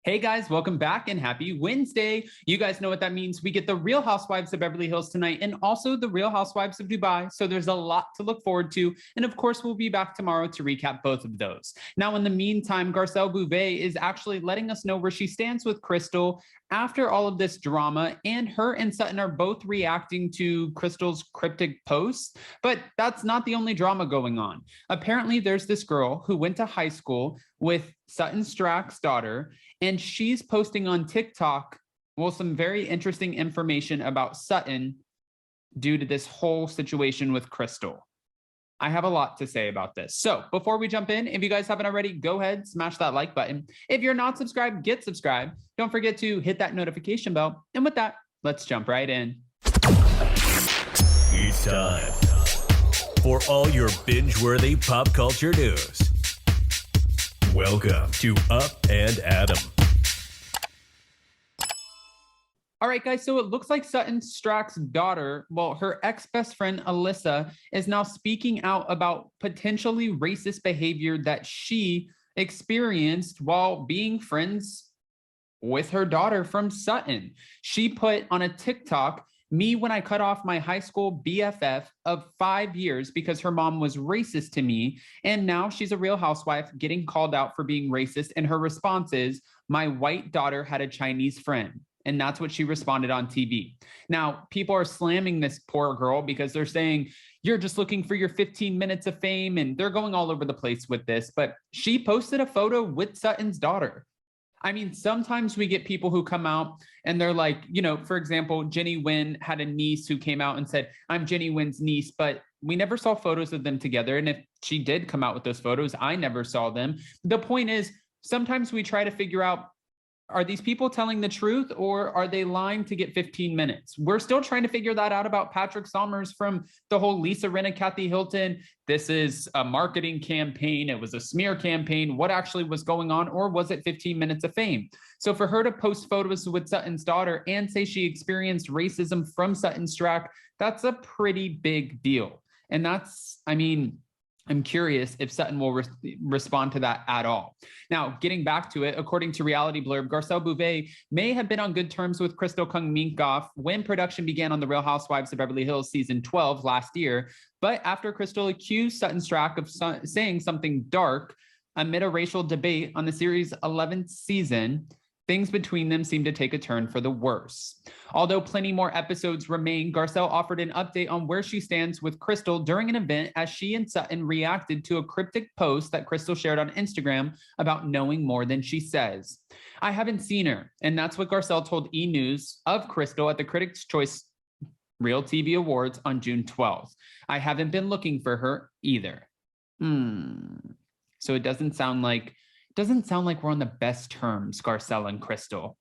Hey guys, welcome back and happy Wednesday. You guys know what that means. We get the Real Housewives of Beverly Hills tonight and also the Real Housewives of Dubai. So there's a lot to look forward to. And of course, we'll be back tomorrow to recap both of those. Now, in the meantime, Garcelle Beauvais is actually letting us know where she stands with Crystal after all of this drama, and her and Sutton are both reacting to Crystal's cryptic posts. But that's not the only drama going on. Apparently, there's this girl who went to high school with Sutton Stracke's daughter, and she's posting on TikTok, well, some very interesting information about Sutton due to this whole situation with Crystal. I have a lot to say about this. So before we jump in, if you guys haven't already, go ahead, smash that like button. If you're not subscribed, get subscribed. Don't forget to hit that notification bell. And with that, let's jump right in. It's time for all your binge-worthy pop culture news. Welcome to Up and Adam. All right, guys, so it looks like Sutton Stracke's daughter, well, her ex-best friend, Alyssa, is now speaking out about potentially racist behavior that she experienced while being friends with her daughter from Sutton. She put on a TikTok, "Me when I cut off my high school BFF of 5 years because her mom was racist to me. And now she's a Real Housewife getting called out for being racist. And her response is, my white daughter had a Chinese friend." And that's what she responded on TV. Now, people are slamming this poor girl because they're saying, you're just looking for your 15 minutes of fame. And they're going all over the place with this. But she posted a photo with Sutton's daughter. I mean, sometimes we get people who come out and they're like, you know, for example, Jenny Wynn had a niece who came out and said, I'm Jenny Wynn's niece, but we never saw photos of them together. And if she did come out with those photos, I never saw them. The point is, sometimes we try to figure out, are these people telling the truth or are they lying to get 15 minutes? We're still trying to figure that out about Patrick Summers from the whole Lisa Rinna, Kathy Hilton. This is a marketing campaign. It was a smear campaign. What actually was going on? Or was it 15 minutes of fame? So for her to post photos with Sutton's daughter and say she experienced racism from Sutton Stracke, that's a pretty big deal. And that's, I mean, I'm curious if Sutton will respond to that at all. Now, getting back to it, according to Reality Blurb, Garcelle Beauvais may have been on good terms with Crystal Kung Minkoff when production began on The Real Housewives of Beverly Hills season 12 last year. But after Crystal accused Sutton Stracke of saying something dark amid a racial debate on the series' 11th season, things between them seem to take a turn for the worse. Although plenty more episodes remain, Garcelle offered an update on where she stands with Crystal during an event as she and Sutton reacted to a cryptic post that Crystal shared on Instagram about knowing more than she says. I haven't seen her, and that's what Garcelle told E! News of Crystal at the Critics' Choice Real TV Awards on June 12th. I haven't been looking for her either. So it doesn't sound like we're on the best terms, Garcelle and Crystal.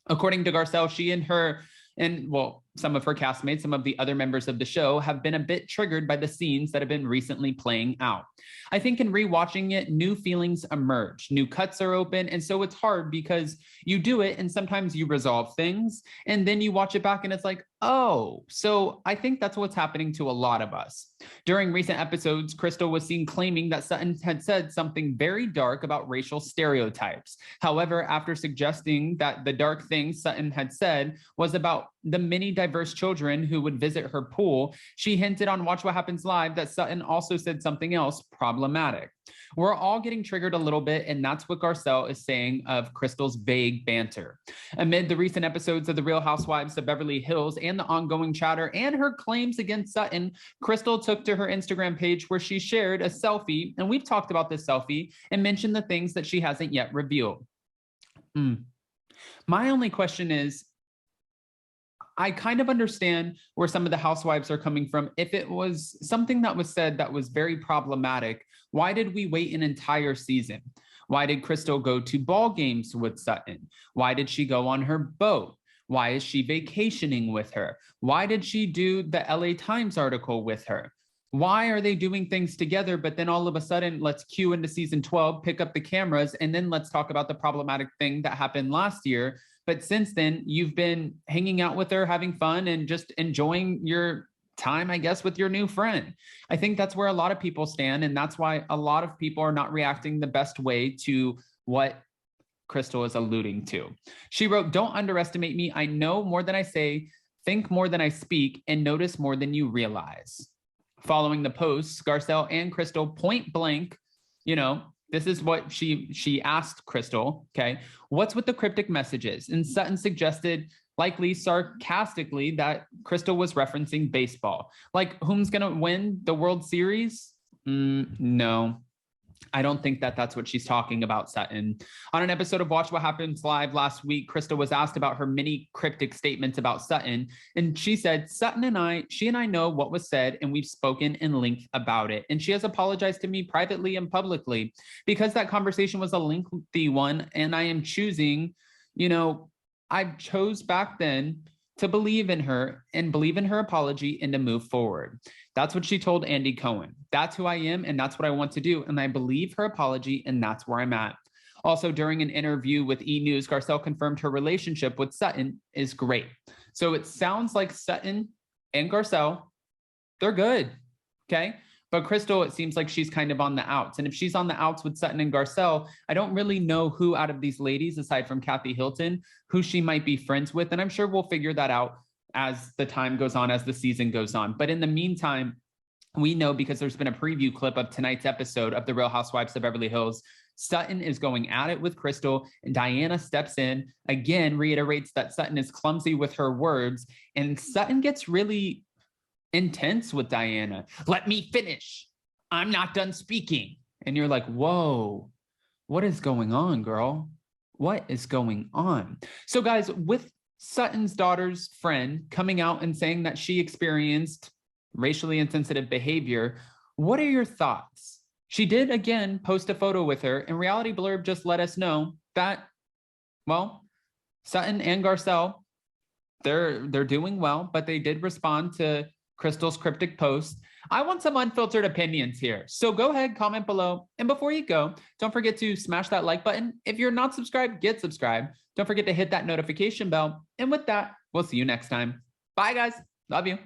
According to Garcelle, she and her, and well, some of her castmates, some of the other members of the show have been a bit triggered by the scenes that have been recently playing out. I think in rewatching it, new feelings emerge, new cuts are open. And so it's hard because you do it and sometimes you resolve things and then you watch it back and it's like, oh, so I think that's what's happening to a lot of us. During recent episodes, Crystal was seen claiming that Sutton had said something very dark about racial stereotypes. However, after suggesting that the dark thing Sutton had said was about the many diverse children who would visit her pool, she hinted on Watch What Happens Live that Sutton also said something else problematic. We're all getting triggered a little bit, and that's what Garcelle is saying of Crystal's vague banter. Amid the recent episodes of The Real Housewives of Beverly Hills and the ongoing chatter and her claims against Sutton, Crystal took to her Instagram page where she shared a selfie, and we've talked about this selfie, and mentioned the things that she hasn't yet revealed. My only question is, I kind of understand where some of the housewives are coming from. If it was something that was said that was very problematic, why did we wait an entire season? Why did Crystal go to ball games with Sutton? Why did she go on her boat? Why is she vacationing with her? Why did she do the LA Times article with her? Why are they doing things together, but then all of a sudden, let's cue into season 12, pick up the cameras, and then let's talk about the problematic thing that happened last year. But since then, you've been hanging out with her, having fun, and just enjoying your time, I guess, with your new friend. I think that's where a lot of people stand, and that's why a lot of people are not reacting the best way to what Crystal is alluding to. She wrote, "Don't underestimate me. I know more than I say, think more than I speak, and notice more than you realize." Following the posts, Garcelle and Crystal point blank, this is what she asked Crystal, okay? "What's with the cryptic messages?" And Sutton suggested, likely sarcastically, that Crystal was referencing baseball. Like, whom's gonna win the World Series? No. I don't think that that's what she's talking about, Sutton. On an episode of Watch What Happens Live last week, Crystal was asked about her many cryptic statements about Sutton, and she said, she and I know what was said, and we've spoken in length about it. And she has apologized to me privately and publicly because that conversation was a lengthy one, and I am choosing, I chose back then to believe in her and believe in her apology and to move forward. That's what she told Andy Cohen. That's who I am, and that's what I want to do. And I believe her apology, and that's where I'm at. Also, during an interview with E! News, Garcelle confirmed her relationship with Sutton is great. So it sounds like Sutton and Garcelle, they're good, okay? But Crystal, it seems like she's kind of on the outs. And if she's on the outs with Sutton and Garcelle, I don't really know who out of these ladies, aside from Kathy Hilton, who she might be friends with. And I'm sure we'll figure that out as the time goes on, as the season goes on. But in the meantime, we know, because there's been a preview clip of tonight's episode of The Real Housewives of Beverly Hills, Sutton is going at it with Crystal, and Diana steps in, again, reiterates that Sutton is clumsy with her words, and Sutton gets really intense with Diana. "Let me finish. I'm not done speaking." And you're like, whoa, what is going on, girl? What is going on? So guys, with Sutton's daughter's friend coming out and saying that she experienced racially insensitive behavior, what are your thoughts? She did, again, post a photo with her, and Reality Blurb just let us know that, well, Sutton and Garcelle, they're doing well, but they did respond to Crystal's cryptic post. I want some unfiltered opinions here. So go ahead, comment below. And before you go, don't forget to smash that like button. If you're not subscribed, get subscribed. Don't forget to hit that notification bell. And with that, we'll see you next time. Bye, guys. Love you.